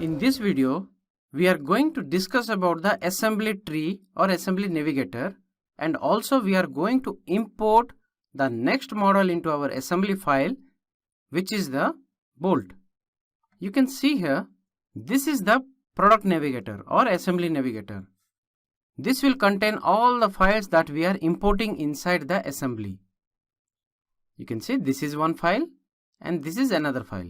In this video, we are going to discuss about the assembly tree or assembly navigator, and also we are going to import the next model into our assembly file, which is the bolt. You can see here, this is the product navigator or assembly navigator. This will contain all the files that we are importing inside the assembly. You can see this is one file and this is another file.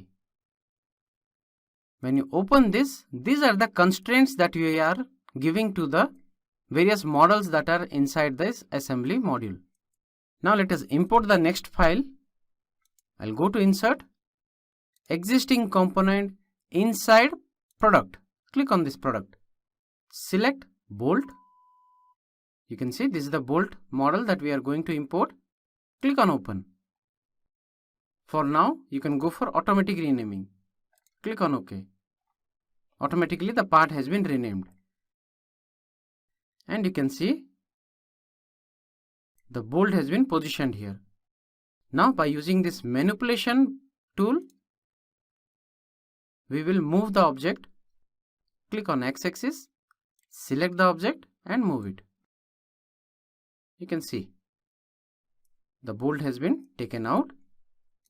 When you open this, these are the constraints that we are giving to the various models that are inside this assembly module. Now let us import the next file. I'll go to insert, existing component, inside product. Click on this product. Select bolt. You can see this is the bolt model that we are going to import. Click on open. For now, you can go for automatic renaming. Click on OK. Automatically the part has been renamed. And you can see the bolt has been positioned here. Now by using this manipulation tool, we will move the object. Click on x-axis, select the object and move it. You can see the bolt has been taken out.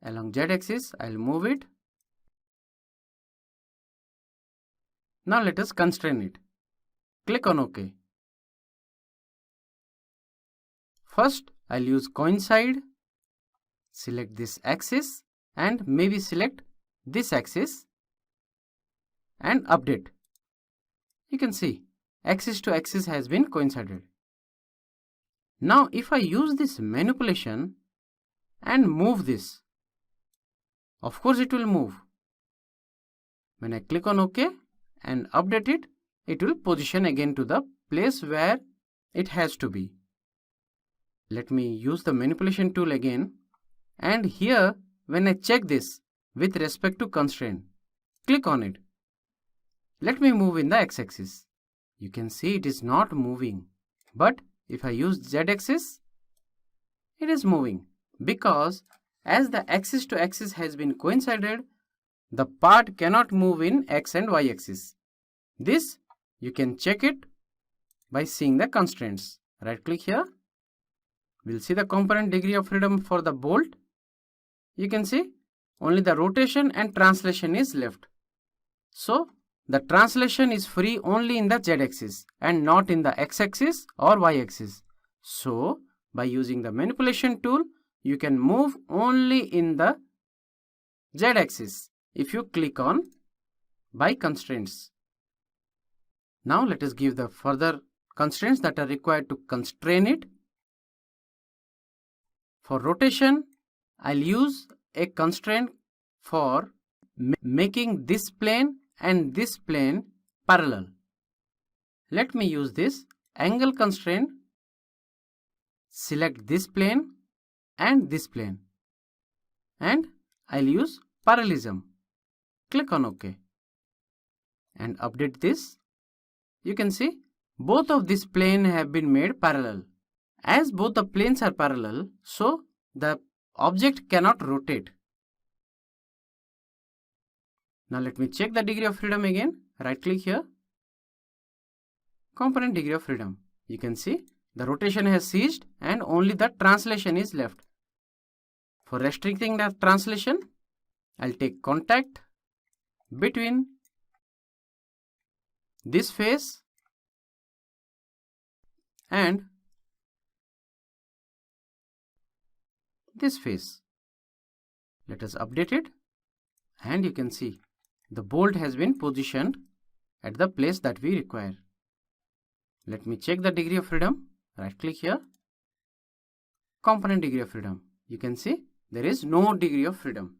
Along z-axis, I'll move it. Now let us constrain it. Click on OK. First, I'll use coincide. Select this axis and maybe select this axis and update. You can see axis to axis has been coincided. Now if I use this manipulation and move this, of course it will move. When I click on OK and update it, it will position again to the place where it has to be. Let me use the manipulation tool again, and here when I check this with respect to constraint, click on it. Let me move in the x-axis. You can see it is not moving, but if I use z-axis, it is moving, because as the axis to axis has been coincided, the part cannot move in x and y axis. This you can check it by seeing the constraints. Right click here. We'll see the component degree of freedom for the bolt. You can see only the rotation and translation is left. So the translation is free only in the z-axis and not in the x-axis or y-axis. So by using the manipulation tool, you can move only in the z-axis if you click on by constraints. Now let us give the further constraints that are required to constrain it. For rotation, I'll use a constraint for making this plane and this plane parallel. Let me use this angle constraint. Select this plane and this plane, and I'll use parallelism. Click on OK and update this. You can see both of these planes have been made parallel. As both the planes are parallel, so the object cannot rotate. Now let me check the degree of freedom again. Right click here. Component degree of freedom. You can see the rotation has ceased and only the translation is left. For restricting the translation, I'll take contact between this face and this face. Let us update it, and you can see the bolt has been positioned at the place that we require. Let me check the degree of freedom. Right click here. Component degree of freedom. You can see there is no degree of freedom.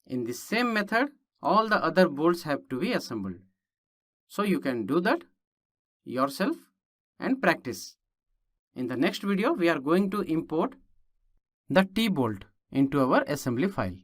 In the same method, all the other bolts have to be assembled. So you can do that yourself and practice. In the next video, we are going to import the T-bolt into our assembly file.